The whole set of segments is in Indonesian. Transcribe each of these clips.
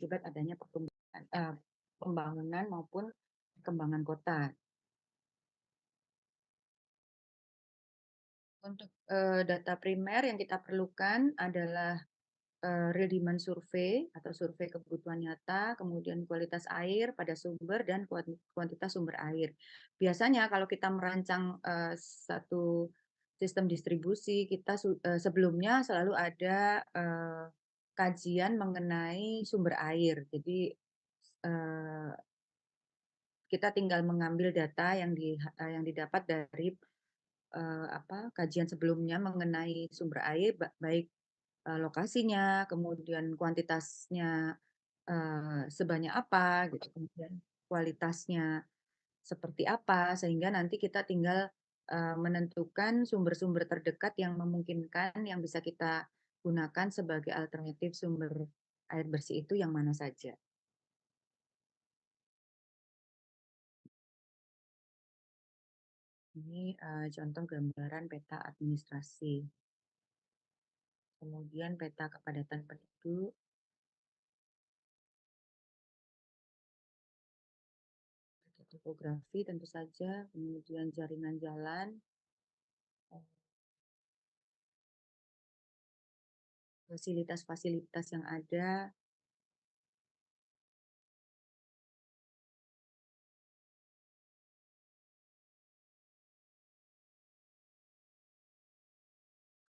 akibat adanya pembangunan maupun perkembangan kota. Untuk, data primer yang kita perlukan adalah, real demand survey atau survei kebutuhan nyata, kemudian kualitas air pada sumber dan kuantitas sumber air. Biasanya kalau kita merancang, satu sistem distribusi, kita sebelumnya selalu ada, kajian mengenai sumber air. Jadi, eee, kita tinggal mengambil data yang didapat dari, kajian sebelumnya mengenai sumber air, baik lokasinya, kemudian kuantitasnya, sebanyak apa gitu, kemudian kualitasnya seperti apa, sehingga nanti kita tinggal, menentukan sumber-sumber terdekat yang memungkinkan yang bisa kita gunakan sebagai alternatif sumber air bersih itu yang mana saja. Ini, contoh gambaran peta administrasi, kemudian peta kepadatan penduduk, peta topografi tentu saja, kemudian jaringan jalan, fasilitas-fasilitas yang ada,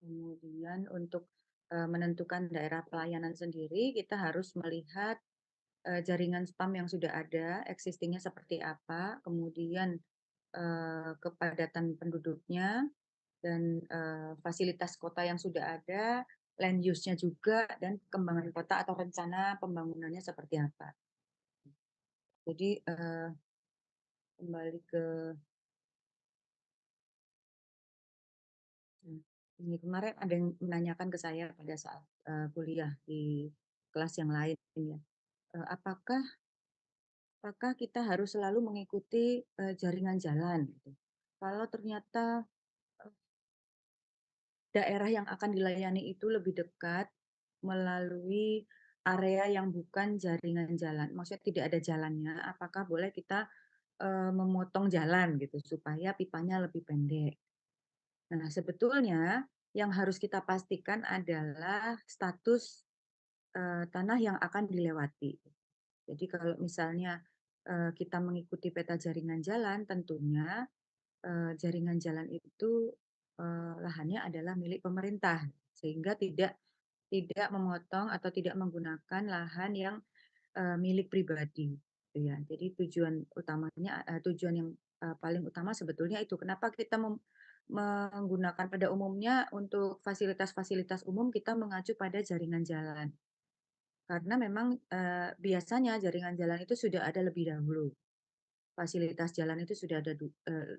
kemudian untuk, menentukan daerah pelayanan sendiri, kita harus melihat, jaringan spam yang sudah ada, existing-nya seperti apa, kemudian, kepadatan penduduknya, dan, fasilitas kota yang sudah ada, land use-nya juga, dan perkembangan kota atau rencana pembangunannya seperti apa. Jadi, kembali ke ini kemarin ada yang menanyakan ke saya pada saat, kuliah di kelas yang lain ya, apakah kita harus selalu mengikuti, jaringan jalan gitu? Kalau ternyata, eee, daerah yang akan dilayani itu lebih dekat melalui area yang bukan jaringan jalan, maksudnya tidak ada jalannya, apakah boleh kita, memotong jalan gitu supaya pipanya lebih pendek? Nah, sebetulnya yang harus kita pastikan adalah status, tanah yang akan dilewati. Jadi kalau misalnya, kita mengikuti peta jaringan jalan, tentunya, jaringan jalan itu, lahannya adalah milik pemerintah, sehingga tidak memotong atau tidak menggunakan lahan yang, milik pribadi, gitu ya. Jadi tujuan yang, paling utama sebetulnya itu, kenapa kita menggunakan pada umumnya untuk fasilitas-fasilitas umum kita mengacu pada jaringan jalan. Karena memang, biasanya jaringan jalan itu sudah ada lebih dahulu. Fasilitas jalan itu sudah ada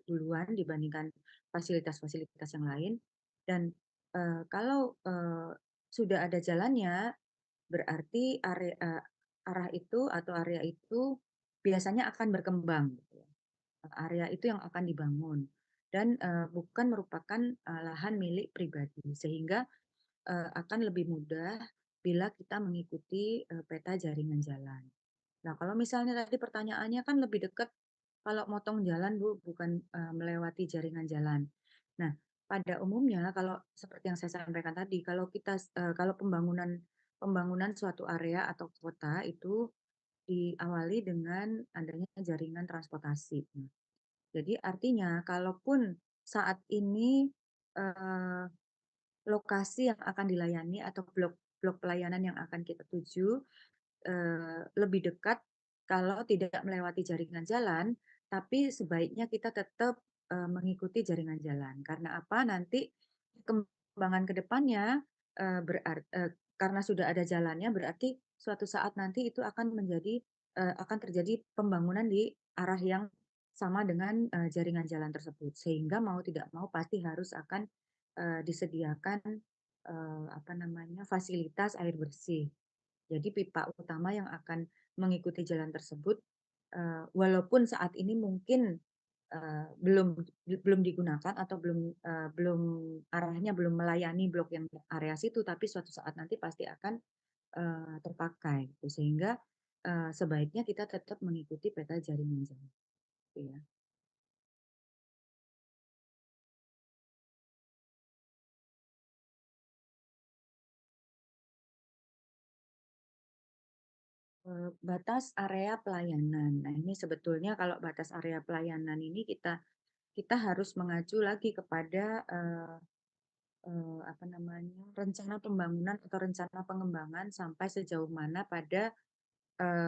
duluan dibandingkan fasilitas-fasilitas yang lain dan, kalau, sudah ada jalannya, berarti arah itu atau area itu biasanya akan berkembang gitu ya. Area itu yang akan dibangun dan, bukan merupakan, lahan milik pribadi sehingga, akan lebih mudah bila kita mengikuti, peta jaringan jalan. Nah, kalau misalnya tadi pertanyaannya kan lebih dekat kalau motong jalan, Bu, bukan, melewati jaringan jalan. Nah, pada umumnya kalau seperti yang saya sampaikan tadi, kalau pembangunan suatu area atau kota itu diawali dengan adanya jaringan transportasi. Nah, jadi artinya kalaupun saat ini, eee, lokasi yang akan dilayani atau blok blok pelayanan yang akan kita tuju lebih dekat kalau tidak melewati jaringan jalan, tapi sebaiknya kita tetap, mengikuti jaringan jalan. Karena apa, nanti perkembangan ke depannya, karena sudah ada jalannya berarti suatu saat nanti itu akan terjadi pembangunan di arah yang sama dengan, jaringan jalan tersebut. Sehingga mau tidak mau pasti harus akan, disediakan, fasilitas air bersih. Jadi pipa utama yang akan mengikuti jalan tersebut, walaupun saat ini mungkin, belum digunakan atau belum arahnya belum melayani blok yang area situ, tapi suatu saat nanti pasti akan, terpakai gitu. Sehingga, sebaiknya kita tetap mengikuti peta jaringan jalan, gitu ya. Batas area pelayanan. Nah, ini sebetulnya kalau batas area pelayanan ini kita harus mengacu lagi kepada, apa namanya, rencana pembangunan atau rencana pengembangan sampai sejauh mana pada,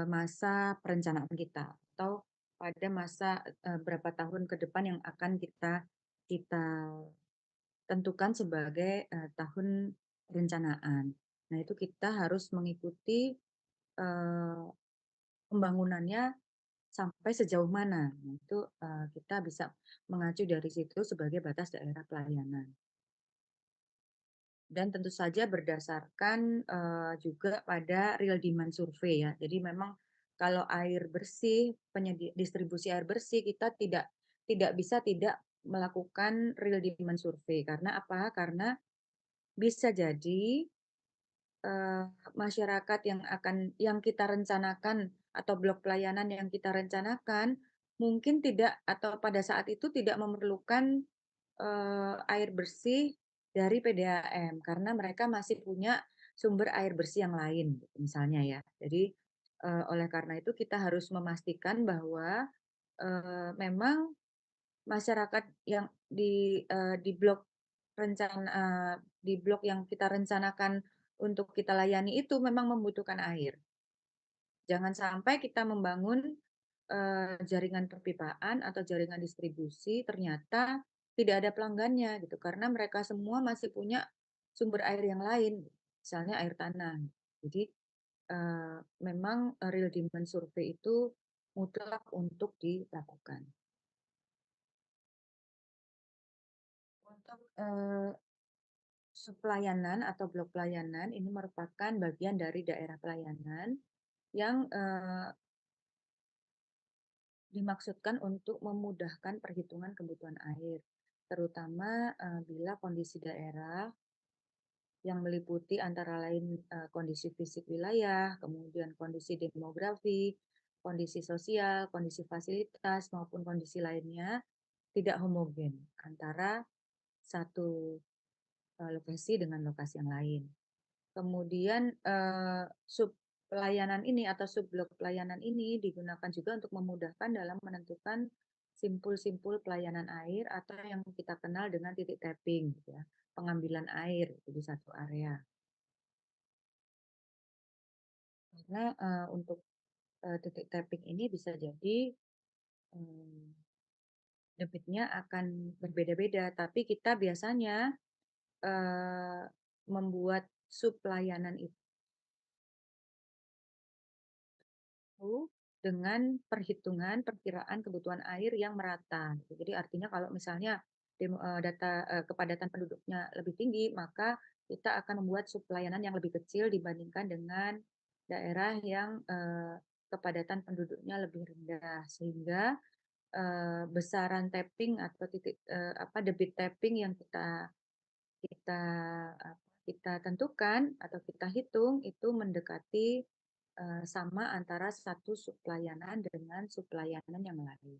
masa perencanaan kita, atau pada masa, berapa tahun ke depan yang akan kita kita tentukan sebagai, tahun perencanaan. Nah, itu kita harus mengikuti, eee, pembangunannya sampai sejauh mana. Nah, itu, kita bisa mengacu dari situ sebagai batas daerah pelayanan. Dan tentu saja berdasarkan, juga pada real demand survey ya. Jadi memang kalau air bersih, distribusi air bersih kita tidak bisa tidak melakukan real demand survey. Karena apa? Karena bisa jadi, eee, masyarakat yang kita rencanakan atau blok pelayanan yang kita rencanakan, mungkin tidak atau pada saat itu tidak memerlukan air bersih dari PDAM, karena mereka masih punya sumber air bersih yang lain, gitu misalnya ya. Jadi, oleh karena itu kita harus memastikan bahwa, memang masyarakat yang di blok di blok yang kita rencanakan untuk kita layani itu memang membutuhkan air. Jangan sampai kita membangun, jaringan perpipaan atau jaringan distribusi ternyata tidak ada pelanggannya gitu, karena mereka semua masih punya sumber air yang lain, misalnya air tanah. Jadi, memang, real demand survey itu mutlak untuk dilakukan. Untuk, subblayanan atau blok pelayanan ini merupakan bagian dari daerah pelayanan yang, dimaksudkan untuk memudahkan perhitungan kebutuhan air, terutama, bila kondisi daerah yang meliputi antara lain, kondisi fisik wilayah, kemudian kondisi demografi, kondisi sosial, kondisi fasilitas, maupun kondisi lainnya tidak homogen antara satu, lokasi dengan lokasi yang lain. Kemudian, sub pelayanan ini atau sub-blok pelayanan ini digunakan juga untuk memudahkan dalam menentukan simpul-simpul pelayanan air atau yang kita kenal dengan titik tapping gitu ya, pengambilan air gitu di satu area. Karena, untuk, titik tapping ini bisa jadi, mmm, debitnya akan berbeda-beda, tapi kita biasanya, eee, membuat sub pelayanan itu dengan perhitungan perkiraan kebutuhan air yang merata gitu. Jadi artinya kalau misalnya kepadatan penduduknya lebih tinggi, maka kita akan membuat suplaian yang lebih kecil dibandingkan dengan daerah yang, kepadatan penduduknya lebih rendah. Sehingga, besaran tapping atau debit tapping yang kita kita tentukan atau kita hitung itu mendekati, sama antara satu suplayanan dengan suplayanan yang lain.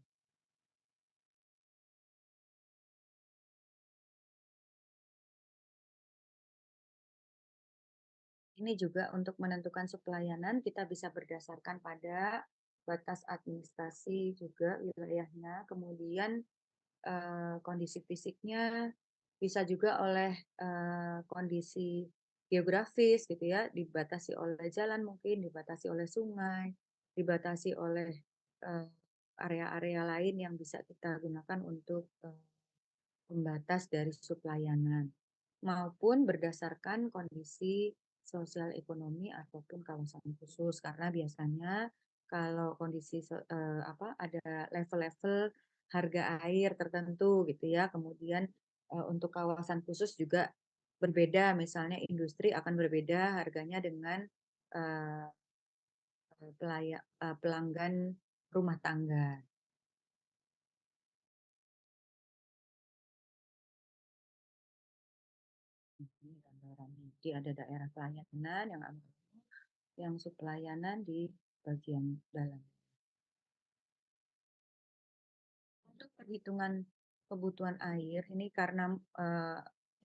Ini juga untuk menentukan suplayanan kita bisa berdasarkan pada batas administrasi juga wilayahnya, kemudian, kondisi fisiknya, bisa juga oleh, kondisi geografis gitu ya, dibatasi oleh jalan mungkin, dibatasi oleh sungai, dibatasi oleh, eee, area-area lain yang bisa kita gunakan untuk, pembatas dari suplayanan, maupun berdasarkan kondisi sosial ekonomi ataupun kawasan khusus. Karena biasanya kalau kondisi ada level-level harga air tertentu gitu ya, kemudian, untuk kawasan khusus juga berbeda, misalnya industri akan berbeda harganya dengan, eee, pelanggan rumah tangga. Ini gambarannya. Jadi ada daerah pelayanan yang yang subpelayanan di bagian dalam. Untuk perhitungan kebutuhan air ini karena,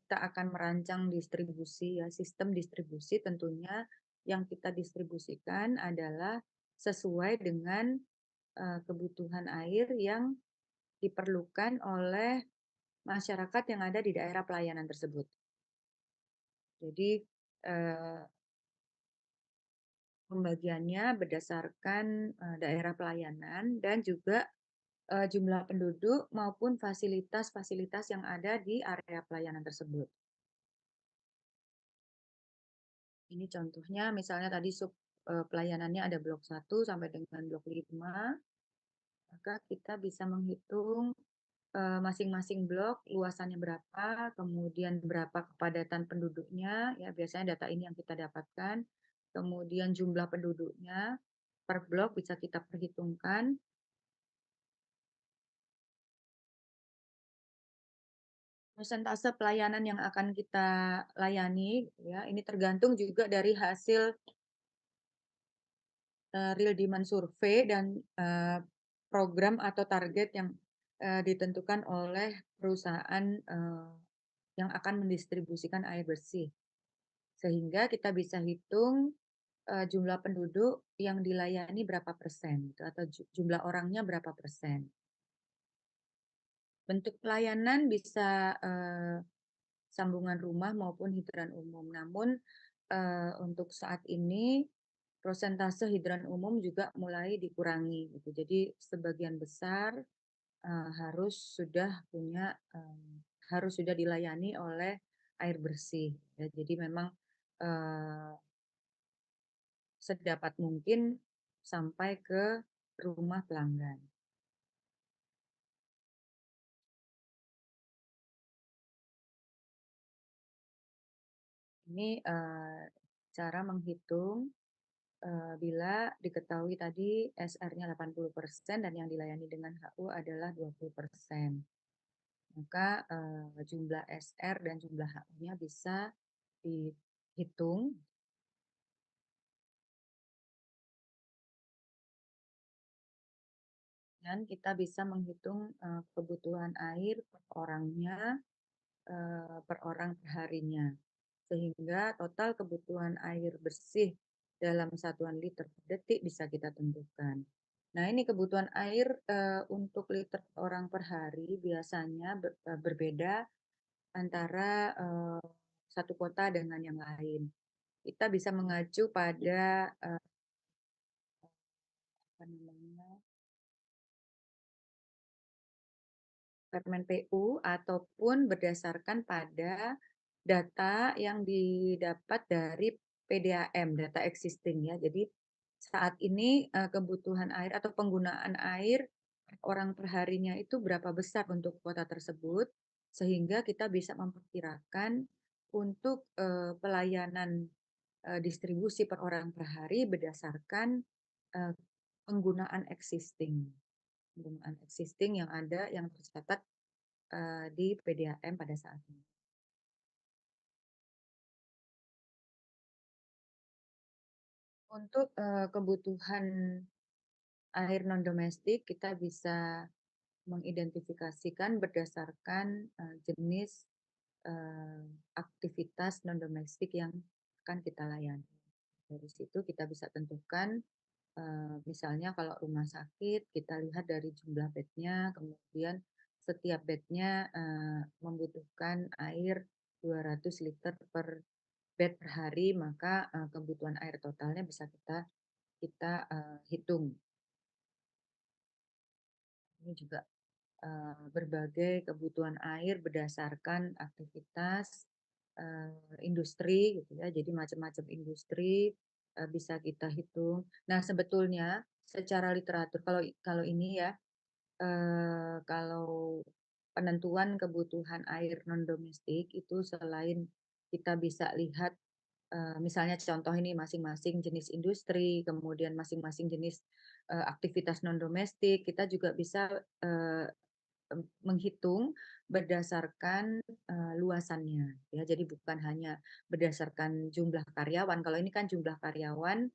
kita akan merancang distribusi ya, sistem distribusi tentunya yang kita distribusikan adalah sesuai dengan, kebutuhan air yang diperlukan oleh masyarakat yang ada di daerah pelayanan tersebut. Jadi, eee, pembagiannya berdasarkan, daerah pelayanan dan juga jumlah penduduk maupun fasilitas-fasilitas yang ada di area pelayanan tersebut. Ini contohnya misalnya tadi pelayanannya ada blok 1 sampai dengan blok 5, maka kita bisa menghitung, masing-masing blok luasannya berapa, kemudian berapa kepadatan penduduknya, ya biasanya data ini yang kita dapatkan, kemudian jumlah penduduknya per blok bisa kita perhitungkan. Persentase pelayanan yang akan kita layani gitu ya, ini tergantung juga dari hasil, real demand survey dan, program atau target yang, ditentukan oleh perusahaan, yang akan mendistribusikan air bersih. Sehingga kita bisa hitung, jumlah penduduk yang dilayani berapa persen gitu, atau jumlah orangnya berapa persen. Bentuk pelayanan bisa, sambungan rumah maupun hidran umum. Namun, untuk saat ini prosentase hidran umum juga mulai dikurangi gitu. Jadi sebagian besar, harus sudah punya, harus sudah dilayani oleh air bersih ya. Jadi memang, eee, sedapat mungkin sampai ke rumah pelanggan. Ini, cara menghitung bila diketahui tadi SR-nya 80% dan yang dilayani dengan HU adalah 20%. Maka, jumlah SR dan jumlah HU-nya bisa dihitung dan kita bisa menghitung, kebutuhan air per orangnya, per orang perharinya. Sehingga total kebutuhan air bersih dalam satuan liter per detik bisa kita tentukan. Nah, ini kebutuhan air, untuk liter orang per hari biasanya berbeda antara, satu kota dengan yang lain. Kita bisa mengacu pada, apa namanya, Permen PU ataupun berdasarkan pada data yang didapat dari PDAM, data existing ya. Jadi saat ini, kebutuhan air atau penggunaan air orang perharinya itu berapa besar untuk kota tersebut, sehingga kita bisa memperkirakan untuk, pelayanan, distribusi per orang per hari berdasarkan, eee, penggunaan existing yang ada yang tercatat, di PDAM pada saat ini. Untuk, kebutuhan air non domestik kita bisa mengidentifikasikan berdasarkan, jenis, eee, aktivitas non domestik yang akan kita layani. Dari situ kita bisa tentukan, misalnya kalau rumah sakit kita lihat dari jumlah bednya, kemudian setiap bednya, membutuhkan air 200 liter per bed per hari, maka, kebutuhan air totalnya bisa kita kita, hitung. Ini juga, berbagai kebutuhan air berdasarkan aktivitas, industri gitu ya, jadi macam-macam industri, bisa kita hitung. Nah, sebetulnya secara literatur kalau kalau ini ya, kalau penentuan kebutuhan air non domestik itu selain kita bisa lihat, misalnya contoh ini masing-masing jenis industri, kemudian masing-masing jenis, aktivitas non domestik, kita juga bisa, eee, menghitung berdasarkan, luasannya ya. Jadi bukan hanya berdasarkan jumlah karyawan, kalau ini kan jumlah karyawan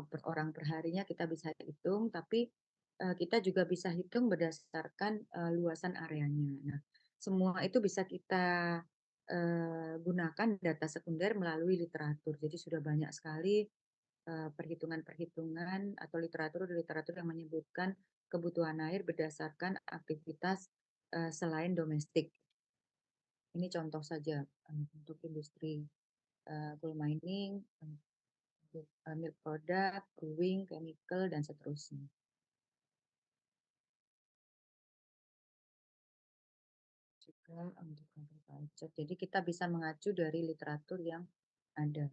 per orang per harinya kita bisa hitung, tapi kita juga bisa hitung berdasarkan luasan areanya. Nah, semua itu bisa kita gunakan data sekunder melalui literatur. Jadi sudah banyak sekali perhitungan-perhitungan atau literatur-literatur yang menyebutkan kebutuhan air berdasarkan aktivitas selain domestik. Ini contoh saja untuk industri coal mining, milk product, brewing, chemical, dan seterusnya. Juga untuk agriculture. Jadi kita bisa mengacu dari literatur yang ada.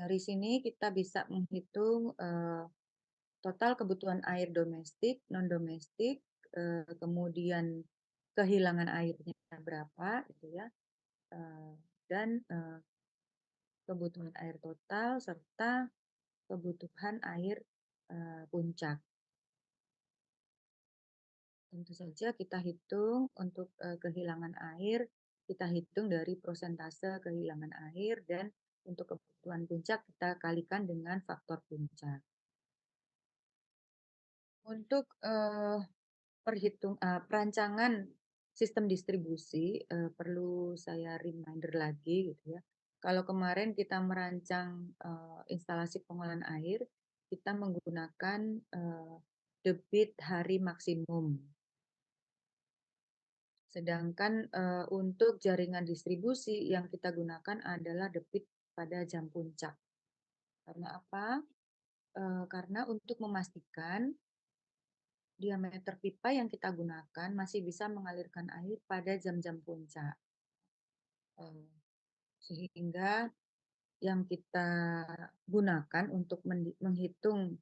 Dari sini kita bisa menghitung total kebutuhan air domestik, non-domestik, kemudian kehilangan airnya berapa, gitu ya, dan kebutuhan air total serta kebutuhan air puncak. Tentu saja kita hitung untuk kehilangan air, kita hitung dari prosentase kehilangan air, dan untuk kebutuhan puncak kita kalikan dengan faktor puncak. Untuk perancangan sistem distribusi perlu saya reminder lagi gitu ya. Kalau kemarin kita merancang instalasi pengolahan air, kita menggunakan debit hari maksimum. Sedangkan untuk jaringan distribusi yang kita gunakan adalah debit pada jam puncak. Karena apa? Karena untuk memastikan diameter pipa yang kita gunakan masih bisa mengalirkan air pada jam-jam puncak. Sehingga yang kita gunakan untuk menghitung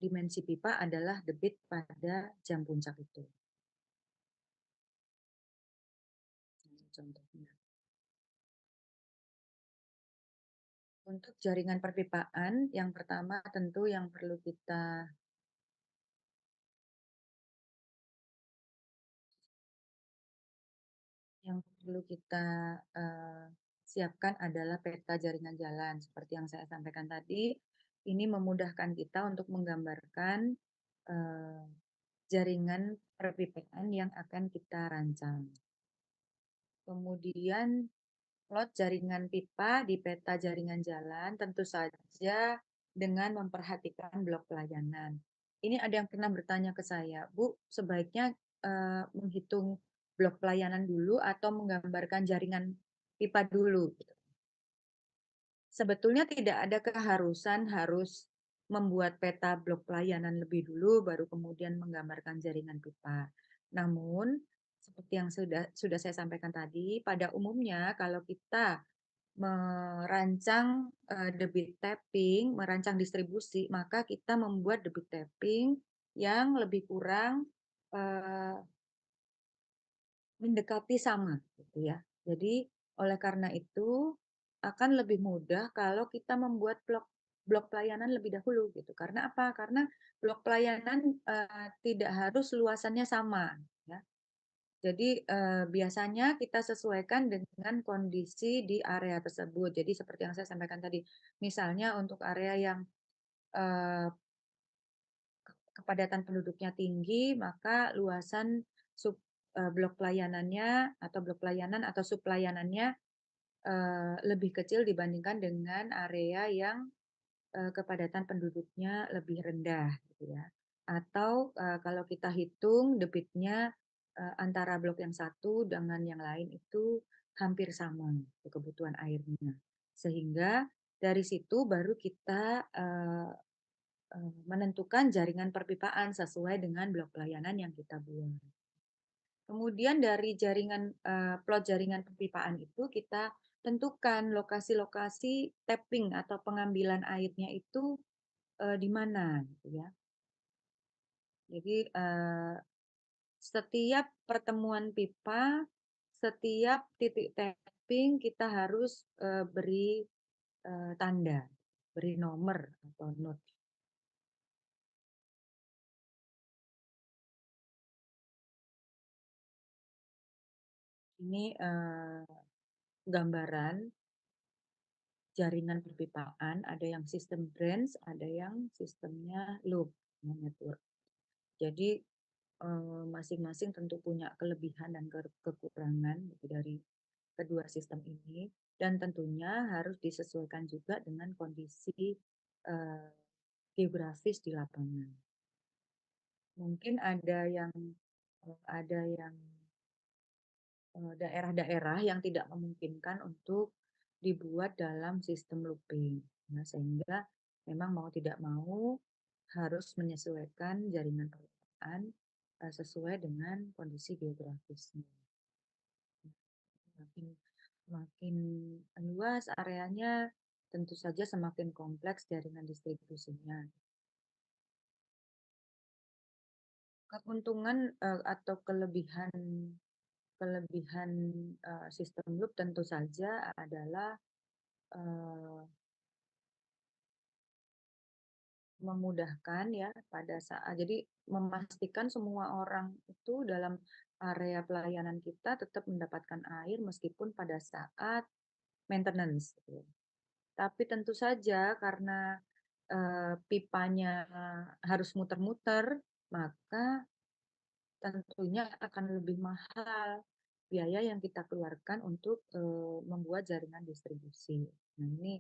dimensi pipa adalah debit pada jam puncak itu. Contohnya. Untuk jaringan perpipaan, yang pertama tentu yang perlu kita siapkan adalah peta jaringan jalan. Seperti yang saya sampaikan tadi, ini memudahkan kita untuk menggambarkan jaringan perpipaan yang akan kita rancang. Kemudian plot jaringan pipa di peta jaringan jalan tentu saja dengan memperhatikan blok pelayanan. Ini ada yang pernah bertanya ke saya, Bu, sebaiknya menghitung blok pelayanan dulu atau menggambarkan jaringan pipa dulu? Sebetulnya tidak ada keharusan harus membuat peta blok pelayanan lebih dulu, baru kemudian menggambarkan jaringan pipa. Namun, seperti yang sudah saya sampaikan tadi, pada umumnya kalau kita merancang debit tapping, merancang distribusi, maka kita membuat debit tapping yang lebih kurang eh, mendekati sama, gitu ya. Jadi oleh karena itu akan lebih mudah kalau kita membuat blok blok pelayanan lebih dahulu gitu. Karena apa? Karena blok pelayanan tidak harus luasannya sama, ya. Jadi biasanya kita sesuaikan dengan kondisi di area tersebut. Jadi seperti yang saya sampaikan tadi, misalnya untuk area yang eh, kepadatan penduduknya tinggi, maka luasan blok pelayanannya atau blok pelayanan atau sub pelayanannya lebih kecil dibandingkan dengan area yang kepadatan penduduknya lebih rendah, gitu ya. Atau kalau kita hitung debitnya antara blok yang satu dengan yang lain itu hampir sama kebutuhan airnya. Sehingga dari situ baru kita menentukan jaringan perpipaan sesuai dengan blok pelayanan yang kita buat. Kemudian dari plot jaringan perpipaan itu kita tentukan lokasi-lokasi tapping atau pengambilan airnya itu di mana, gitu ya. Jadi setiap pertemuan pipa, setiap titik tapping kita harus beri tanda, beri nomor atau note. Ini gambaran jaringan perpipaan, ada yang sistem branch, ada yang sistemnya loop, network. Jadi, masing-masing tentu punya kelebihan dan kekurangan gitu dari kedua sistem ini, dan tentunya harus disesuaikan juga dengan kondisi, eee, geografis di lapangan. Mungkin ada yang daerah-daerah yang tidak memungkinkan untuk dibuat dalam sistem looping. Nah, sehingga memang mau tidak mau harus menyesuaikan jaringan perpipaan, sesuai dengan kondisi geografisnya. Makin makin luas areanya, tentu saja semakin kompleks jaringan distribusinya. Keuntungan, atau kelebihan kelebihan, sistem loop tentu saja adalah, eee, memudahkan ya pada saat jadi memastikan semua orang itu dalam area pelayanan kita tetap mendapatkan air meskipun pada saat maintenance gitu. Tapi tentu saja karena, pipanya harus muter-muter, maka tentunya akan lebih mahal biaya yang kita keluarkan untuk, membuat jaringan distribusi. Nah ini,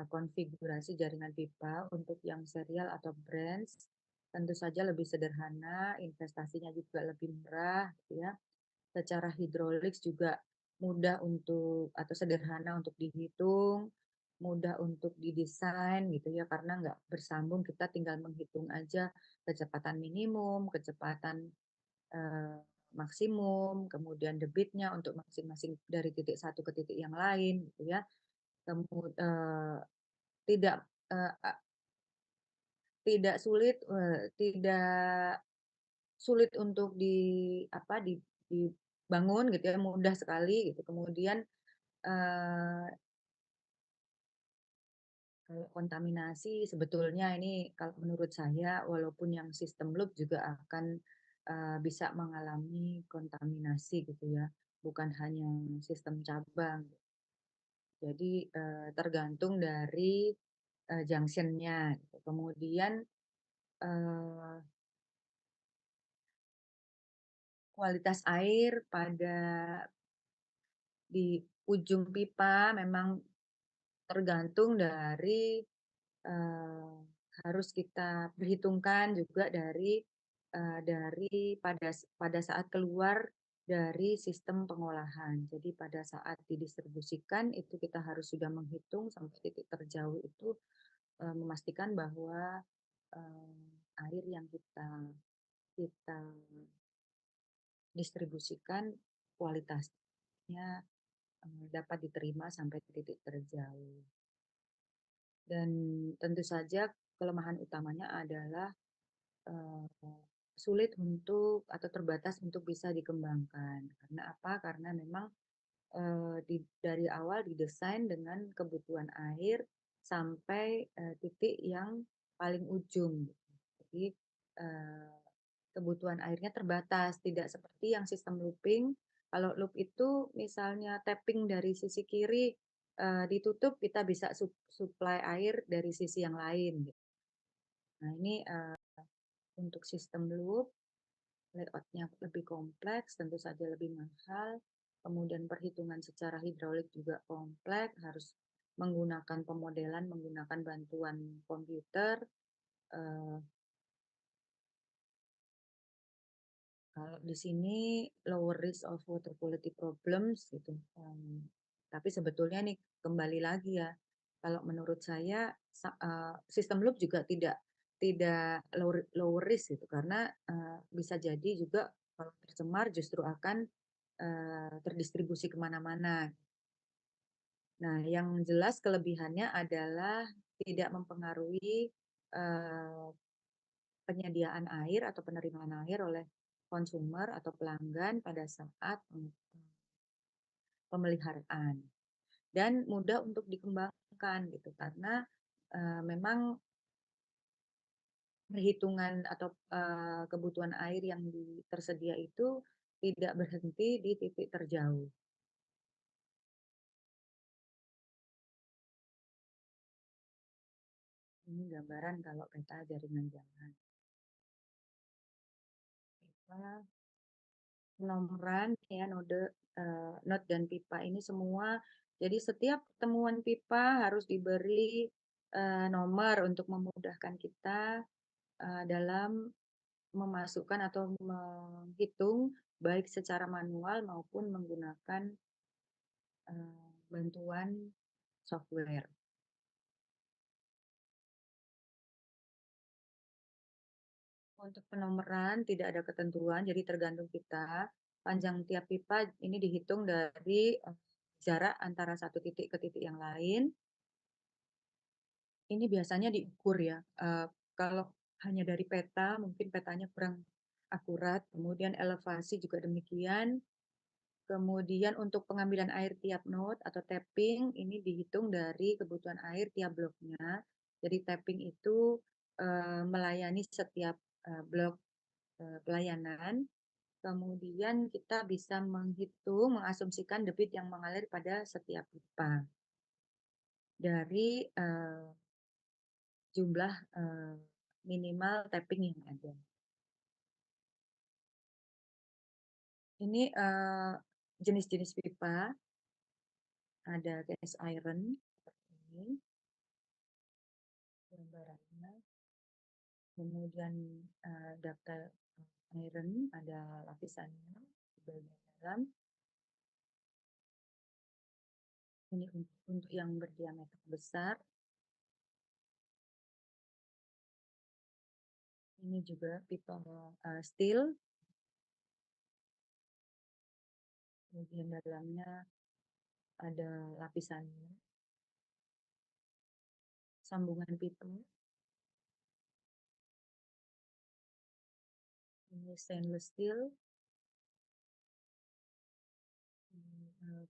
konfigurasi jaringan pipa untuk yang serial atau branch tentu saja lebih sederhana, investasinya juga lebih murah gitu ya. Secara hidrolik juga mudah untuk atau sederhana untuk dihitung, mudah untuk didesain gitu ya, karena nggak bersambung, kita tinggal menghitung aja kecepatan minimum, kecepatan Eee, maksimum, kemudian debitnya untuk masing-masing dari titik satu ke titik yang lain gitu ya. Tidak, eee, a tidak sulit, tidak sulit untuk dibangun gitu ya, mudah sekali gitu. Kemudian, eee, kalau kontaminasi sebetulnya ini kalau menurut saya walaupun yang sistem loop juga akan, bisa mengalami kontaminasi gitu ya, bukan hanya sistem cabang. Jadi, tergantung dari, junction-nya gitu. Kemudian, eee, kualitas air pada di ujung pipa memang tergantung dari, harus kita perhitungkan juga dari pada saat keluar dari sistem pengolahan. Jadi pada saat didistribusikan itu kita harus sudah menghitung sampai titik terjauh itu, memastikan bahwa, air yang kita distribusikan kualitasnya, dapat diterima sampai titik terjauh. Dan tentu saja kelemahan utamanya adalah, eee, sulit untuk atau terbatas untuk bisa dikembangkan. Karena apa? Karena memang, dari awal didesain dengan kebutuhan air sampai, titik yang paling ujung gitu. Jadi, eee, kebutuhan airnya terbatas, tidak seperti yang sistem looping. Kalau loop itu misalnya tapping dari sisi kiri, ditutup, kita bisa suplai air dari sisi yang lain gitu. Nah ini, untuk sistem loop layout-nya lebih kompleks, tentu saja lebih mahal, kemudian perhitungan secara hidrolik juga kompleks, harus menggunakan pemodelan, menggunakan bantuan komputer, eee, kalau di sini lower risk of water quality problems gitu, tapi sebetulnya nih kembali lagi ya, kalau menurut saya sistem loop juga tidak lower risk gitu, karena, bisa jadi juga kalau tercemar justru akan, terdistribusi ke mana-mana. Nah, yang jelas kelebihannya adalah tidak mempengaruhi, eee, penyediaan air atau penerimaan air oleh konsumer atau pelanggan pada saat, pemeliharaan dan mudah untuk dikembangkan gitu karena, memang perhitungan atau, kebutuhan air yang tersedia itu tidak berhenti di titik terjauh. Ini gambaran kalau peta jaringan jalan. Pipa, penomoran ya node dan pipa ini semua. Jadi setiap temuan pipa harus diberi nomor untuk memudahkan kita dalam memasukkan atau menghitung baik secara manual maupun menggunakan bantuan software. Untuk penomoran tidak ada ketentuan, jadi tergantung kita. Panjang tiap pipa ini dihitung dari jarak antara satu titik ke titik yang lain. Ini biasanya diukur ya. Kalau hanya dari peta, mungkin petanya kurang akurat. Kemudian elevasi juga demikian. Kemudian untuk pengambilan air tiap node atau tapping ini dihitung dari kebutuhan air tiap bloknya. Jadi tapping itu melayani setiap blok pelayanan. Kemudian kita bisa menghitung, mengasumsikan debit yang mengalir pada setiap pipa dari jumlah minimal tapping yang ada. Ini jenis-jenis pipa, ada cast iron seperti ini gambarannya. Kemudian ductile iron ada lapisannya di bagian dalam. Ini untuk yang berdiameter besar. Ini juga pipa steel. Kemudian dalamnya ada lapisannya, sambungan pipa. Ini stainless steel.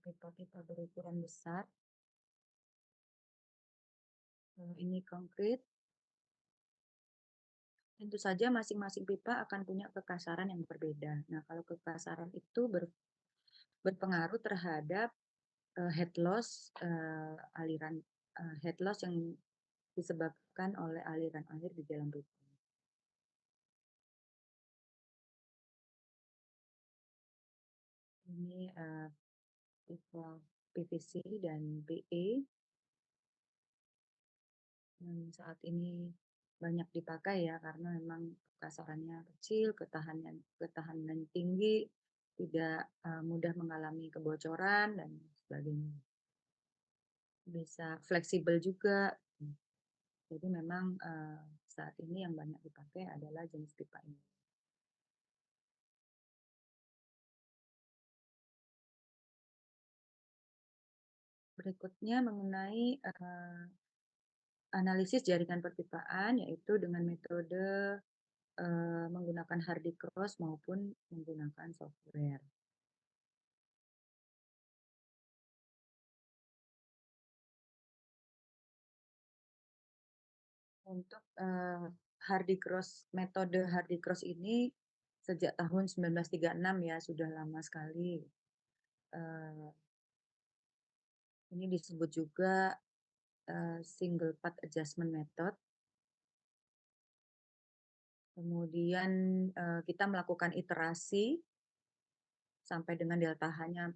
Pipa-pipa berukuran besar. Ini konkrit. Tentu saja masing-masing pipa akan punya kekasaran yang berbeda. Nah, kalau kekasaran itu berpengaruh terhadap head loss, aliran head loss yang disebabkan oleh aliran air di dalam pipa. Ini pipa PVC dan PE yang saat ini banyak dipakai ya karena memang kasarannya kecil, ketahanan tinggi, tidak mudah mengalami kebocoran dan sebagainya. Bisa fleksibel juga. Jadi memang saat ini yang banyak dipakai adalah jenis pipa ini. Berikutnya mengenai analisis jaringan perpipaan, yaitu dengan metode menggunakan hardy cross maupun menggunakan software. Untuk metode hardy cross ini sejak tahun 1936 ya, sudah lama sekali. Ini disebut juga single path adjustment method. Kemudian kita melakukan iterasi sampai dengan delta H-nya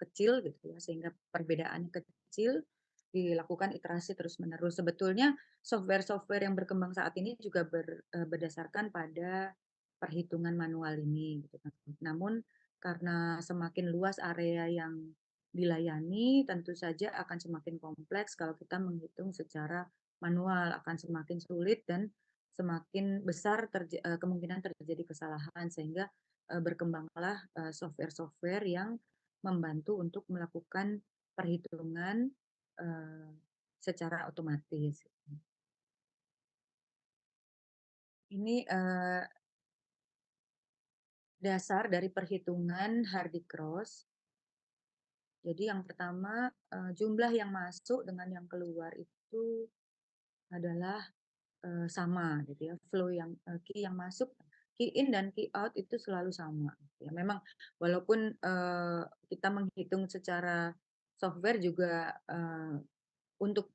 kecil gitu ya, sehingga perbedaannya kecil, dilakukan iterasi terus-menerus. Sebetulnya software-software yang berkembang saat ini juga berdasarkan pada perhitungan manual ini gitu kan. Namun karena semakin luas area yang dilayani, tentu saja akan semakin kompleks kalau kita menghitung secara manual, akan semakin sulit dan semakin besar kemungkinan terjadi kesalahan, sehingga berkembanglah software-software yang membantu untuk melakukan perhitungan secara otomatis. Ini dasar dari perhitungan hardy cross. Jadi yang pertama jumlah yang masuk dengan yang keluar itu adalah sama gitu ya. Flow yang key yang masuk, key in dan key out itu selalu sama. Ya, memang walaupun kita menghitung secara software juga untuk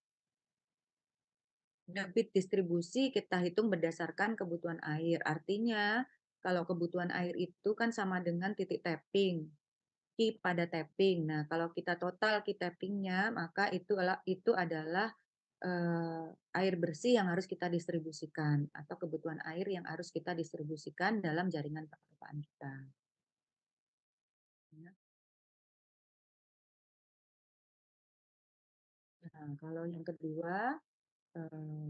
debit distribusi kita hitung berdasarkan kebutuhan air. Artinya, kalau kebutuhan air itu kan sama dengan titik tapping, Q pada tapping. Nah, kalau kita total Q tapping-nya, maka itu adalah air bersih yang harus kita distribusikan atau kebutuhan air yang harus kita distribusikan dalam jaringan perpipaan kita. Ya. Nah, kalau yang kedua,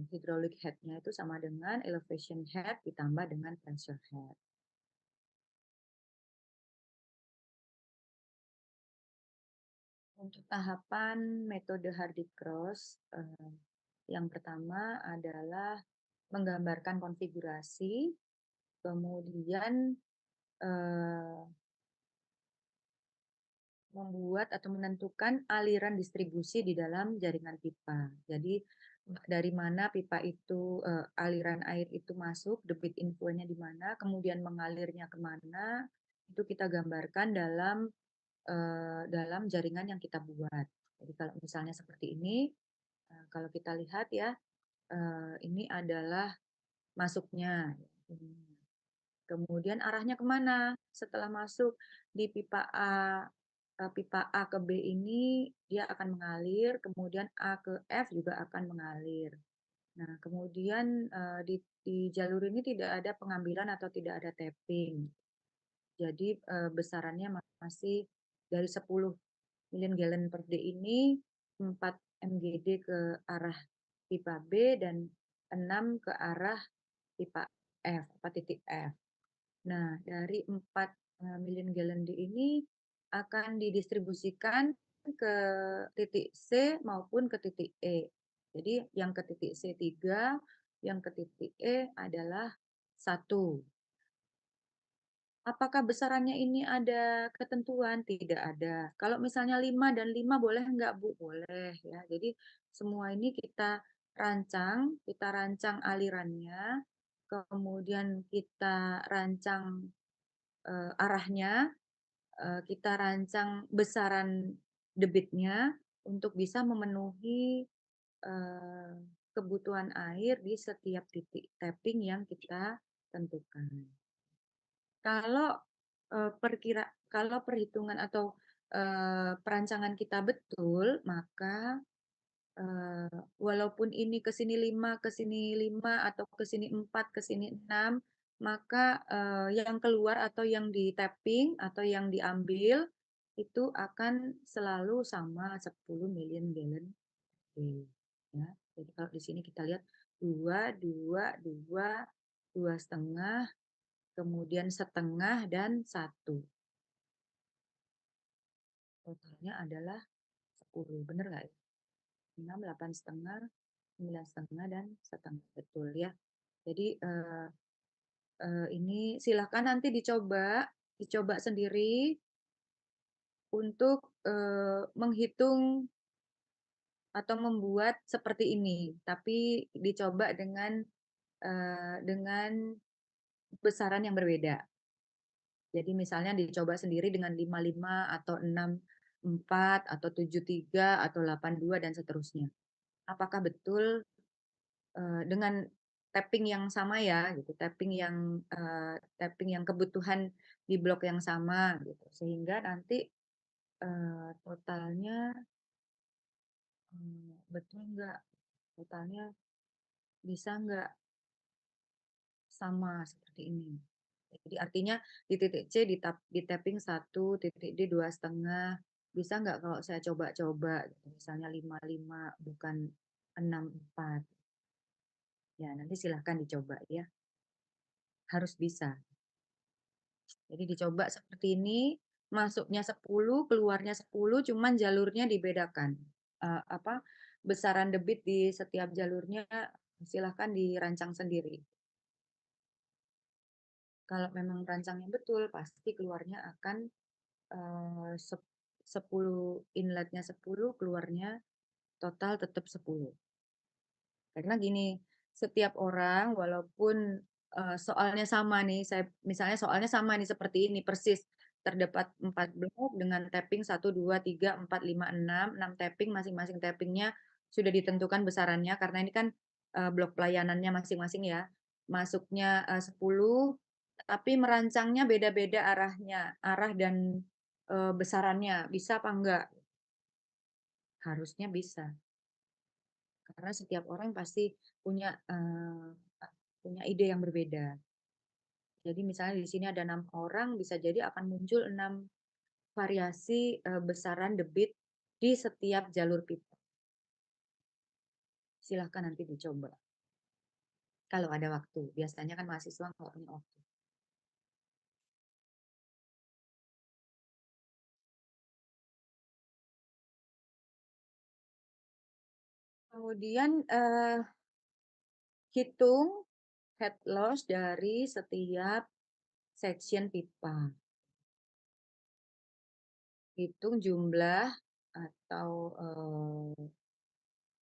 hydraulic head-nya itu sama dengan elevation head ditambah dengan pressure head. Untuk tahapan metode Hardy Cross, yang pertama adalah menggambarkan konfigurasi, kemudian eh, membuat atau menentukan aliran distribusi di dalam jaringan pipa. Jadi dari mana pipa itu aliran air itu masuk, debit infonya di mana, kemudian mengalirnya kemana, itu kita gambarkan dalam jaringan yang kita buat. Jadi kalau misalnya seperti ini, kalau kita lihat ya, ini adalah masuknya. Kemudian arahnya kemana? Setelah masuk di pipa A ke B ini dia akan mengalir, kemudian A ke F juga akan mengalir. Nah, kemudian di jalur ini tidak ada pengambilan atau tidak ada tapping. Jadi besarannya masih dari 10 million gallon per day ini 4 mgd ke arah pipa B dan 6 ke arah pipa F, titik F. Nah, dari 4 million gallon D ini akan didistribusikan ke titik C maupun ke titik E. Jadi yang ke titik C 3, yang ke titik E adalah 1. Apakah besarannya ini ada ketentuan? Tidak ada. Kalau misalnya 5 dan 5 boleh enggak, Bu? Boleh ya. Jadi semua ini kita rancang alirannya, kemudian kita rancang arahnya, kita rancang besaran debitnya untuk bisa memenuhi eh, kebutuhan air di setiap titik tapping yang kita tentukan. Kalau kalau perhitungan atau perancangan kita betul, maka walaupun ini ke sini 5, ke sini 5 atau ke sini 4, ke sini 6, maka yang keluar atau yang di tapping atau yang diambil itu akan selalu sama 10 million gallon per ya. Jadi kalau di sini kita lihat 2, 2, 2, 2,5, kemudian setengah dan 1. Totalnya adalah 10. Benar nggak ya? 6, 8,5, 9,5, dan setengah. Betul ya. Jadi ini silahkan nanti dicoba sendiri untuk menghitung atau membuat seperti ini. Tapi dicoba dengan besaran yang berbeda. Jadi misalnya dicoba sendiri dengan 55 atau 64 atau 73 atau 82 dan seterusnya. Apakah betul dengan tapping yang sama ya gitu, tapping yang kebutuhan di blok yang sama gitu. Sehingga nanti totalnya betul nggak, totalnya bisa nggak sama seperti ini. Jadi artinya di titik C di tapping 1, titik D 2,5. Bisa nggak kalau saya coba-coba, gitu. Misalnya 55 bukan 64. Ya, nanti silahkan dicoba ya. Harus bisa. Jadi dicoba seperti ini, masuknya 10, keluarnya 10, cuman jalurnya dibedakan. Apa besaran debit di setiap jalurnya silahkan dirancang sendiri. Kalau memang rancangnya betul, pasti keluarnya akan 10 inletnya 10, keluarnya total tetap 10. Karena gini, setiap orang walaupun soalnya sama nih, misalnya soalnya sama nih seperti ini persis, terdapat 4 blok dengan tapping 1, 2, 3, 4, 5, 6 tapping, masing-masing tappingnya sudah ditentukan besarannya karena ini kan blok pelayanannya masing-masing ya. Masuknya 10, tapi merancangnya beda-beda arahnya, arah dan besarannya. Bisa apa enggak? Harusnya bisa. Karena setiap orang pasti punya punya ide yang berbeda. Jadi misalnya di sini ada 6 orang, bisa jadi akan muncul 6 variasi besaran debit di setiap jalur pipa. Silahkan nanti dicoba. Kalau ada waktu, biasanya kan mahasiswa nggak punya waktu. Kemudian hitung head loss dari setiap section pipa. Hitung jumlah atau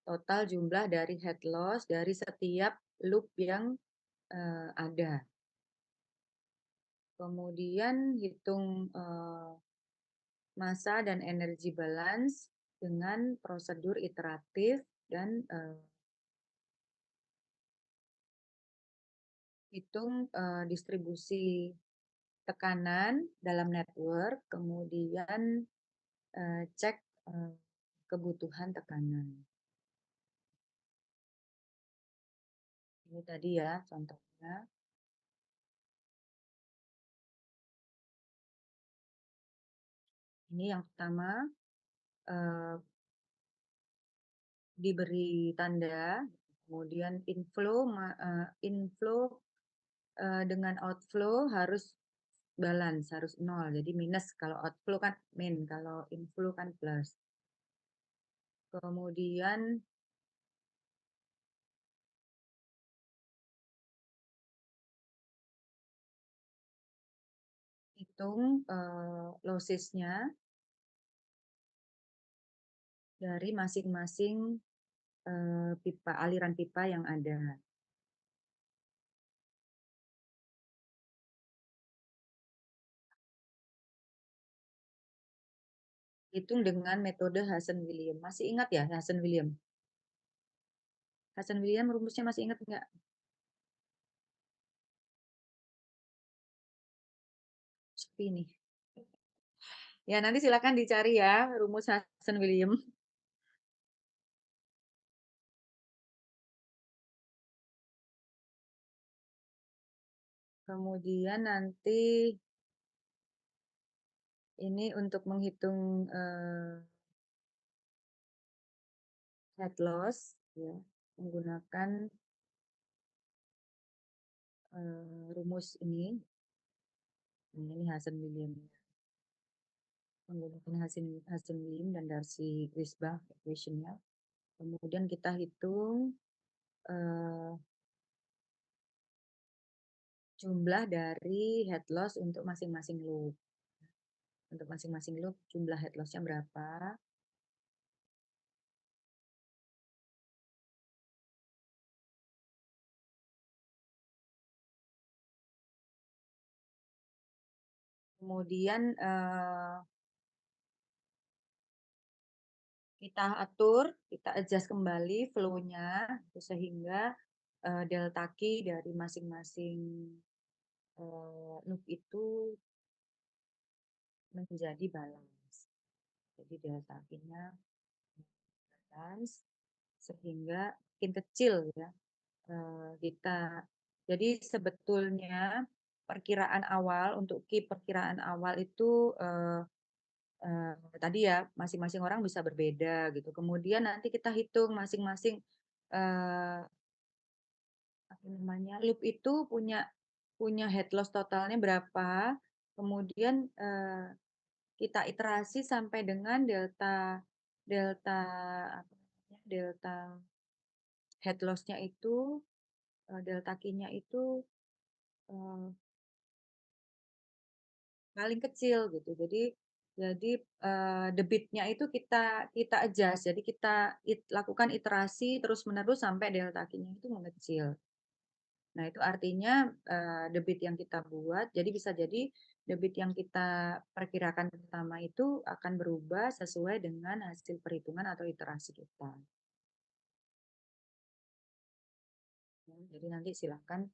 total jumlah dari head loss dari setiap loop yang ada. Kemudian hitung massa dan energi balance dengan prosedur iteratif dan hitung distribusi tekanan dalam network, kemudian cek kebutuhan tekanan. Ini tadi ya contohnya. Ini yang pertama, diberi tanda, kemudian inflow dengan outflow harus balance, harus nol. Jadi minus kalau outflow kan min, kalau inflow kan plus. Kemudian hitung lossesnya dari masing-masing pipa, aliran pipa yang ada. Hitung dengan metode Hazen-William. Masih ingat ya Hazen-William? Hazen-William rumusnya masih ingat nggak? Sepi nih. Ya, nanti silakan dicari ya rumus Hazen-William. Kemudian nanti ini untuk menghitung head loss ya, menggunakan rumus ini. Ini Hazen-William. Menggunakan Hazen-William dan Darcy-Weisbach equation-nya. Kemudian kita hitung jumlah dari head loss untuk masing-masing loop. Untuk masing-masing loop jumlah head loss-nya berapa. Kemudian kita atur, kita adjust kembali flow-nya sehingga delta Q dari masing-masing loop itu menjadi balance. Jadi delta Q-nya balance sehingga makin kecil ya kita. Jadi sebetulnya perkiraan awal untuk Q perkiraan awal itu tadi ya masing-masing orang bisa berbeda gitu. Kemudian nanti kita hitung masing-masing apa namanya loop itu punya punya head loss totalnya berapa. Kemudian kita iterasi sampai dengan delta delta apa namanya delta head loss-nya itu delta Q-nya itu eh, paling kecil gitu. Jadi debitnya itu kita kita adjust. Jadi kita lakukan iterasi terus-menerus sampai delta Q-nya itu mengecil. Nah, itu artinya debit yang kita buat, jadi bisa jadi debit yang kita perkirakan pertama itu akan berubah sesuai dengan hasil perhitungan atau iterasi kita. Jadi nanti silakan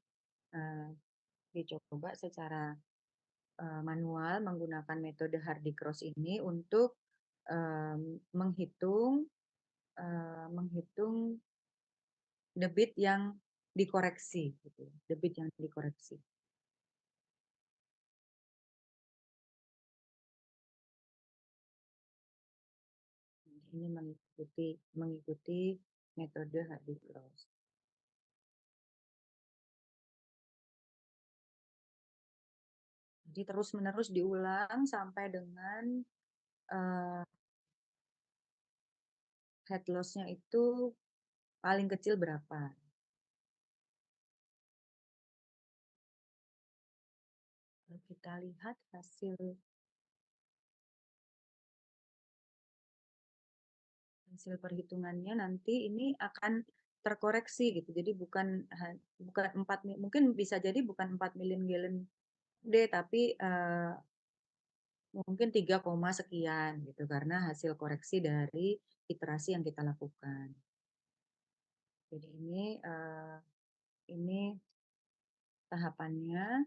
eh, dicoba secara manual menggunakan metode Hardy Cross ini untuk menghitung menghitung debit yang dikoreksi, gitu. Debit yang dikoreksi. Ini mengikuti metode Hardy Cross. Jadi terus-menerus diulang sampai dengan uh, head loss-nya itu paling kecil berapa. Kalau kita lihat hasil perhitungannya nanti ini akan terkoreksi gitu. Jadi bukan 4, mungkin bisa jadi bukan 4 million gallon D, tapi mungkin 3, sekian gitu karena hasil koreksi dari iterasi yang kita lakukan. Jadi ini tahapannya.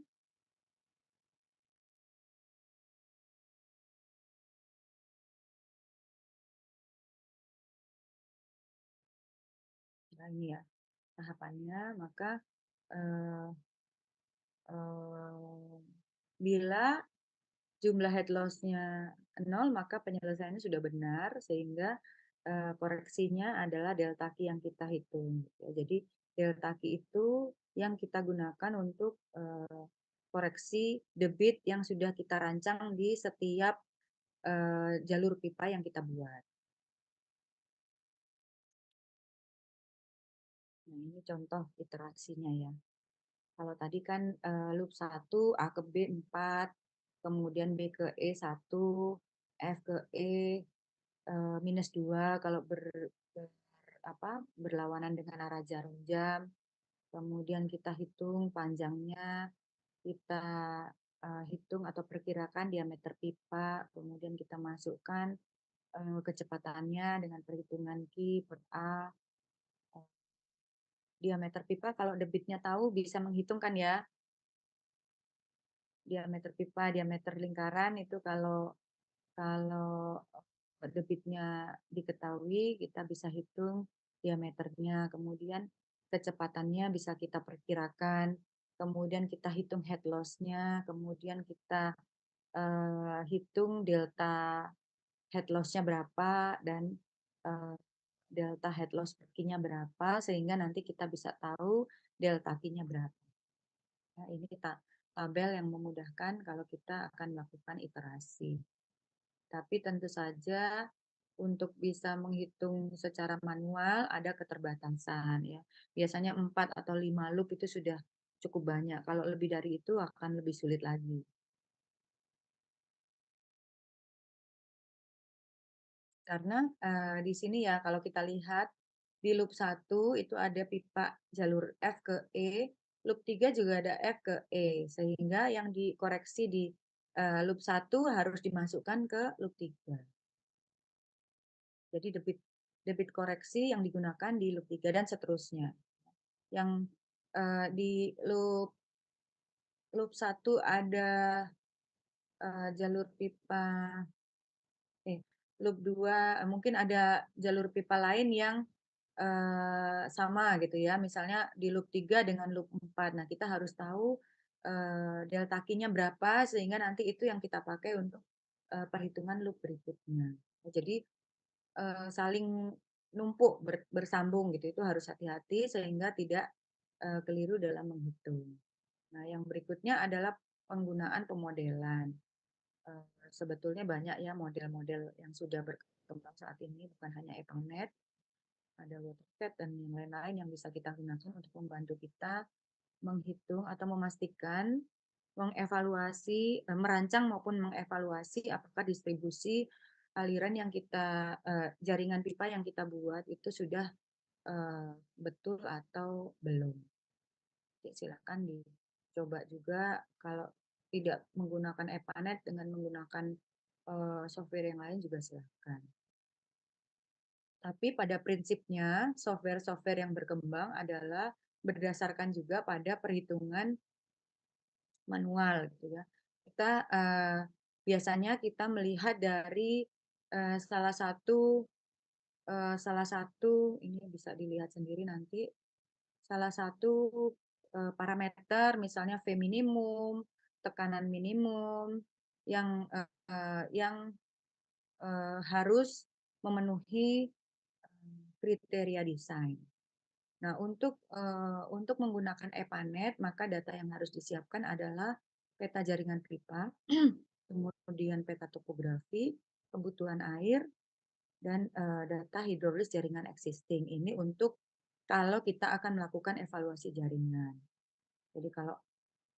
Nah, ini ya tahapannya. Maka eh, eh, bila jumlah head loss-nya 0, maka penyelesaiannya sudah benar, sehingga koreksinya adalah delta Q yang kita hitung. Jadi delta Q itu yang kita gunakan untuk koreksi debit yang sudah kita rancang di setiap jalur pipa yang kita buat. Nah, ini contoh iterasinya ya. Kalau tadi kan loop 1 A ke B 4, kemudian B ke E 1, F ke E minus 2 kalau berlawanan dengan arah jarum jam. Kemudian kita hitung panjangnya, kita hitung atau perkirakan diameter pipa, kemudian kita masukkan kecepatannya dengan perhitungan Q per A. Diameter pipa kalau debitnya tahu bisa menghitungkan ya. Diameter pipa, diameter lingkaran itu kalau debitnya diketahui, kita bisa hitung diameternya, kemudian kecepatannya bisa kita perkirakan, kemudian kita hitung head loss-nya, kemudian kita hitung delta head loss-nya berapa, dan uh, delta head loss per Q-nya berapa, sehingga nanti kita bisa tahu delta Q-nya berapa. Nah, ini kita tabel yang memudahkan kalau kita akan melakukan iterasi. Tapi tentu saja untuk bisa menghitung secara manual ada keterbatasan ya. Biasanya 4 atau 5 loop itu sudah cukup banyak. Kalau lebih dari itu akan lebih sulit lagi. Karena di sini ya kalau kita lihat di loop 1 itu ada pipa jalur F ke E, loop 3 juga ada F ke E, sehingga yang dikoreksi di loop 1 harus dimasukkan ke loop 3. Jadi debit koreksi yang digunakan di loop 3 dan seterusnya. Yang di loop 1 ada jalur pipa loop 2 mungkin ada jalur pipa lain yang sama gitu ya. Misalnya di loop 3 dengan loop 4. Nah, kita harus tahu delta Q-nya berapa sehingga nanti itu yang kita pakai untuk perhitungan loop berikutnya. Jadi saling numpuk bersambung gitu. Itu harus hati-hati sehingga tidak keliru dalam menghitung. Nah, yang berikutnya adalah penggunaan pemodelan. Sebetulnya banyak ya model-model yang sudah berkembang saat ini, bukan hanya Ethernet, ada waterset dan yang lain-lain yang bisa kita gunakan untuk membantu kita menghitung atau memastikan, mengevaluasi, merancang maupun mengevaluasi apakah distribusi aliran yang kita jaringan pipa yang kita buat itu sudah betul atau belum. Jadi silakan dicoba juga kalau tidak menggunakan Epanet dengan menggunakan software yang lain juga silakan. Tapi pada prinsipnya software-software yang berkembang adalah berdasarkan juga pada perhitungan manual gitu ya. Kita, biasanya kita melihat dari, eee, salah satu salah satu ini bisa dilihat sendiri nanti, salah satu, parameter misalnya V minimum, tekanan minimum yang, harus memenuhi, kriteria desain. Nah, untuk menggunakan EPANET, maka data yang harus disiapkan adalah peta jaringan pipa, kemudian peta topografi, kebutuhan air, dan, data hidrolis jaringan existing. Ini untuk kalau kita akan melakukan evaluasi jaringan. Jadi kalau,